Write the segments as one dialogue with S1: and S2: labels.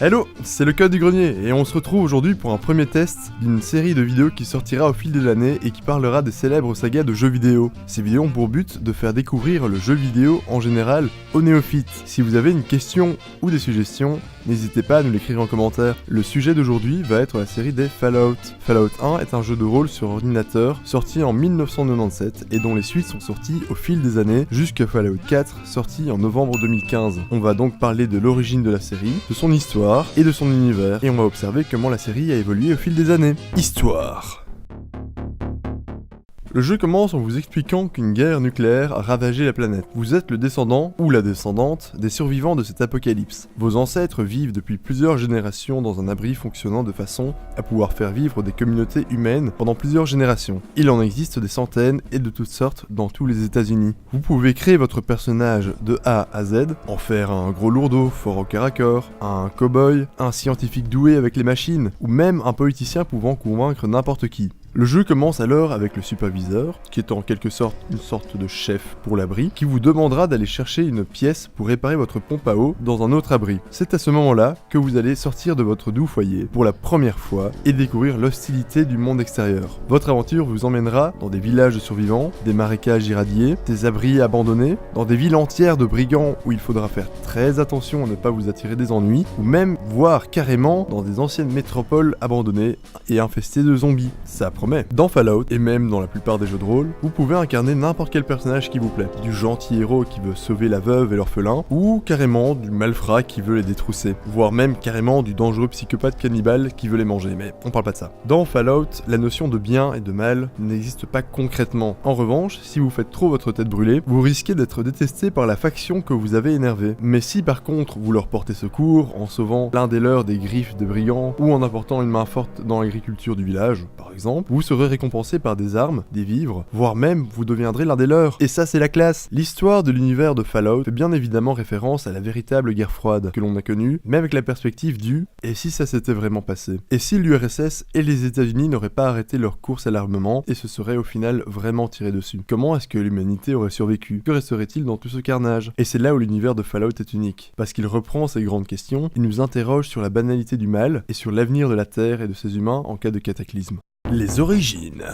S1: Hello, c'est le Code du Grenier et on se retrouve aujourd'hui pour un premier test d'une série de vidéos qui sortira au fil des années et qui parlera des célèbres sagas de jeux vidéo. Ces vidéos ont pour but de faire découvrir le jeu vidéo en général aux néophytes. Si vous avez une question ou des suggestions, n'hésitez pas à nous l'écrire en commentaire. Le sujet d'aujourd'hui va être la série des Fallout. Fallout 1 est un jeu de rôle sur ordinateur sorti en 1997 et dont les suites sont sorties au fil des années jusqu'à Fallout 4 sorti en novembre 2015. On va donc parler de l'origine de la série, de son histoire et de son univers, et on va observer comment la série a évolué au fil des années. Histoire. Le jeu commence en vous expliquant qu'une guerre nucléaire a ravagé la planète. Vous êtes le descendant, ou la descendante, des survivants de cet apocalypse. Vos ancêtres vivent depuis plusieurs générations dans un abri fonctionnant de façon à pouvoir faire vivre des communautés humaines pendant plusieurs générations. Il en existe des centaines et de toutes sortes dans tous les États-Unis. Vous pouvez créer votre personnage de A à Z, en faire un gros lourdeau fort au corps à corps, un cow-boy, un scientifique doué avec les machines, ou même un politicien pouvant convaincre n'importe qui. Le jeu commence alors avec le superviseur, qui est en quelque sorte une sorte de chef pour l'abri, qui vous demandera d'aller chercher une pièce pour réparer votre pompe à eau dans un autre abri. C'est à ce moment-là que vous allez sortir de votre doux foyer pour la première fois et découvrir l'hostilité du monde extérieur. Votre aventure vous emmènera dans des villages de survivants, des marécages irradiés, des abris abandonnés, dans des villes entières de brigands où il faudra faire très attention à ne pas vous attirer des ennuis, ou même voire carrément dans des anciennes métropoles abandonnées et infestées de zombies. Ça promet. Dans Fallout, et même dans la plupart des jeux de rôle, vous pouvez incarner n'importe quel personnage qui vous plaît. Du gentil héros qui veut sauver la veuve et l'orphelin, ou carrément du malfrat qui veut les détrousser. Voire même carrément du dangereux psychopathe cannibale qui veut les manger, mais on parle pas de ça. Dans Fallout, la notion de bien et de mal n'existe pas concrètement. En revanche, si vous faites trop votre tête brûlée, vous risquez d'être détesté par la faction que vous avez énervée. Mais si par contre vous leur portez secours, en sauvant l'un des leurs des griffes des brigands, ou en apportant une main forte dans l'agriculture du village, par exemple, vous serez récompensé par des armes, des vivres, voire même vous deviendrez l'un des leurs. Et ça c'est la classe. L'histoire de l'univers de Fallout fait bien évidemment référence à la véritable guerre froide que l'on a connue, mais avec la perspective du « et si ça s'était vraiment passé ?» Et si l'URSS et les États-Unis n'auraient pas arrêté leur course à l'armement et se seraient au final vraiment tirés dessus? Comment est-ce que l'humanité aurait survécu? Que resterait-il dans tout ce carnage? Et c'est là où l'univers de Fallout est unique, parce qu'il reprend ces grandes questions, il nous interroge sur la banalité du mal et sur l'avenir de la Terre et de ses humains en cas de cataclysme. Les origines.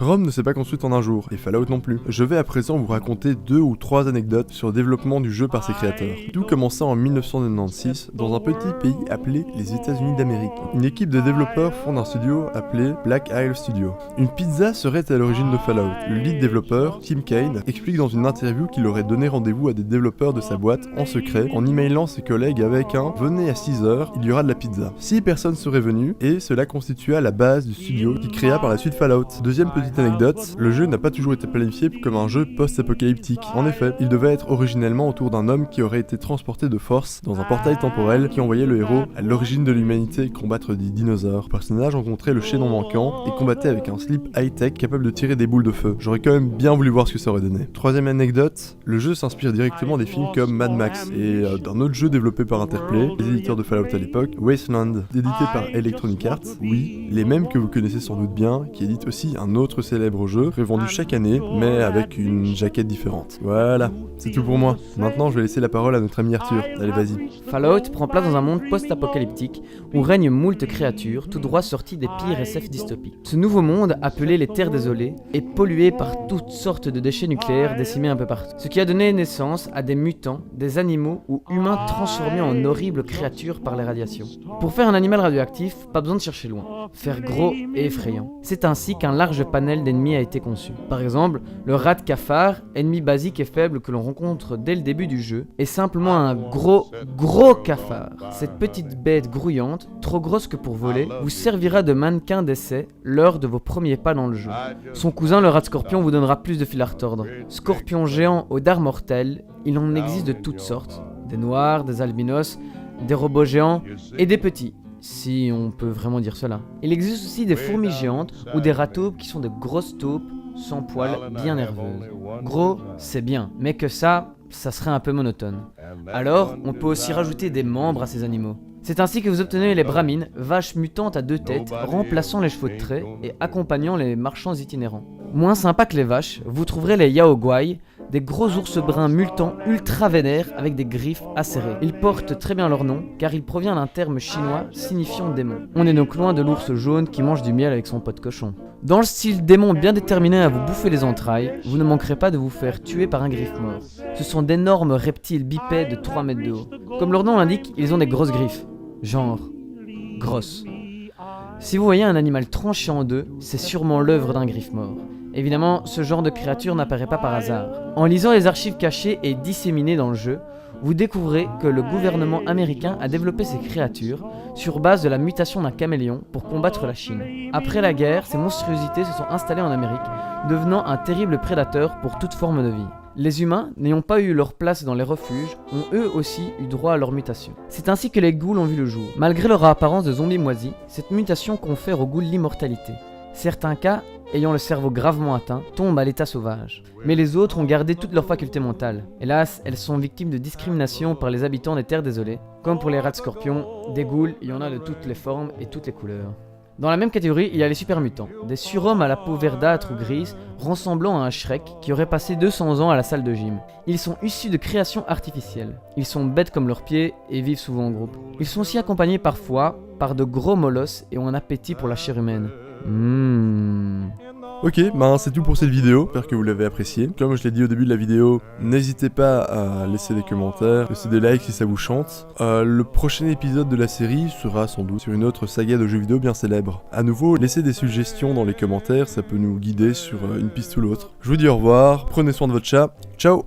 S1: Rome ne s'est pas construite en un jour, et Fallout non plus. Je vais à présent vous raconter 2 ou 3 anecdotes sur le développement du jeu par ses créateurs. Tout commença en 1996 dans un petit pays appelé les États-Unis d'Amérique. Une équipe de développeurs fonde un studio appelé Black Isle Studio. Une pizza serait à l'origine de Fallout. Le lead développeur, Tim Kaine, explique dans une interview qu'il aurait donné rendez-vous à des développeurs de sa boîte en secret en emailant ses collègues avec un « Venez à 6h, il y aura de la pizza ». 6 personnes seraient venues et cela constitua la base du studio qui créa par la suite Fallout. Deuxième petite anecdote, le jeu n'a pas toujours été planifié comme un jeu post-apocalyptique. En effet, il devait être originellement autour d'un homme qui aurait été transporté de force dans un portail temporel qui envoyait le héros à l'origine de l'humanité combattre des dinosaures. Le personnage rencontrait le chaînon manquant et combattait avec un slip high-tech capable de tirer des boules de feu. J'aurais quand même bien voulu voir ce que ça aurait donné. Troisième anecdote, le jeu s'inspire directement des films comme Mad Max et d'un autre jeu développé par Interplay, les éditeurs de Fallout à l'époque, Wasteland, édité par Electronic Arts, oui, les mêmes que vous connaissez sans doute bien, qui éditent aussi un autre célèbre jeu, revendu chaque année, mais avec une jaquette différente. Voilà, c'est tout pour moi. Maintenant, je vais laisser la parole à notre ami Arthur. Allez, vas-y.
S2: Fallout prend place dans un monde post-apocalyptique où règnent moult créatures, tout droit sorties des pires SF dystopiques. Ce nouveau monde, appelé les Terres Désolées, est pollué par toutes sortes de déchets nucléaires décimés un peu partout. Ce qui a donné naissance à des mutants, des animaux ou humains transformés en horribles créatures par les radiations. Pour faire un animal radioactif, pas besoin de chercher loin. Faire gros et effrayant. C'est ainsi qu'un large panel d'ennemis a été conçu. Par exemple, le rat de cafard, ennemi basique et faible que l'on rencontre dès le début du jeu, est simplement un gros cafard. Cette petite bête grouillante, trop grosse que pour voler, vous servira de mannequin d'essai lors de vos premiers pas dans le jeu. Son cousin, le rat scorpion, vous donnera plus de fil à retordre. Scorpion géant aux dards mortels, il en existe de toutes sortes. Des noirs, des albinos, des robots géants et des petits. Si on peut vraiment dire cela. Il existe aussi des fourmis géantes ou des rats taupes qui sont de grosses taupes sans poils bien nerveuses. Gros, c'est bien, mais que ça serait un peu monotone. Alors, on peut aussi rajouter des membres à ces animaux. C'est ainsi que vous obtenez les Brahmins, vaches mutantes à 2 têtes, remplaçant les chevaux de trait et accompagnant les marchands itinérants. Moins sympa que les vaches, vous trouverez les Yaoguai, des gros ours bruns multants ultra vénères avec des griffes acérées. Ils portent très bien leur nom car il provient d'un terme chinois signifiant démon. On est donc loin de l'ours jaune qui mange du miel avec son pot de cochon. Dans le style démon bien déterminé à vous bouffer les entrailles, vous ne manquerez pas de vous faire tuer par un griffe mort. Ce sont d'énormes reptiles bipèdes de 3 mètres de haut. Comme leur nom l'indique, ils ont des grosses griffes. Genre, grosses. Si vous voyez un animal tranché en deux, c'est sûrement l'œuvre d'un griffe mort. Évidemment, ce genre de créature n'apparaît pas par hasard. En lisant les archives cachées et disséminées dans le jeu, vous découvrez que le gouvernement américain a développé ces créatures sur base de la mutation d'un caméléon pour combattre la Chine. Après la guerre, ces monstruosités se sont installées en Amérique, devenant un terrible prédateur pour toute forme de vie. Les humains, n'ayant pas eu leur place dans les refuges, ont eux aussi eu droit à leur mutation. C'est ainsi que les ghouls ont vu le jour. Malgré leur apparence de zombies moisis, cette mutation confère aux ghouls l'immortalité. Certains cas, ayant le cerveau gravement atteint, tombent à l'état sauvage. Mais les autres ont gardé toutes leurs facultés mentales. Hélas, elles sont victimes de discrimination par les habitants des terres désolées. Comme pour les rats de scorpions, des ghouls, il y en a de toutes les formes et toutes les couleurs. Dans la même catégorie, il y a les super mutants, des surhommes à la peau verdâtre ou grise, ressemblant à un Shrek qui aurait passé 200 ans à la salle de gym. Ils sont issus de créations artificielles. Ils sont bêtes comme leurs pieds et vivent souvent en groupe. Ils sont aussi accompagnés parfois par de gros molosses et ont un appétit pour la chair humaine.
S1: Ok, c'est tout pour cette vidéo, j'espère que vous l'avez apprécié. Comme je l'ai dit au début de la vidéo, n'hésitez pas à laisser des commentaires, laisser des likes si ça vous chante. Le prochain épisode de la série sera sans doute sur une autre saga de jeux vidéo bien célèbre. À nouveau, laissez des suggestions dans les commentaires, ça peut nous guider sur une piste ou l'autre. Je vous dis au revoir, prenez soin de votre chat, ciao.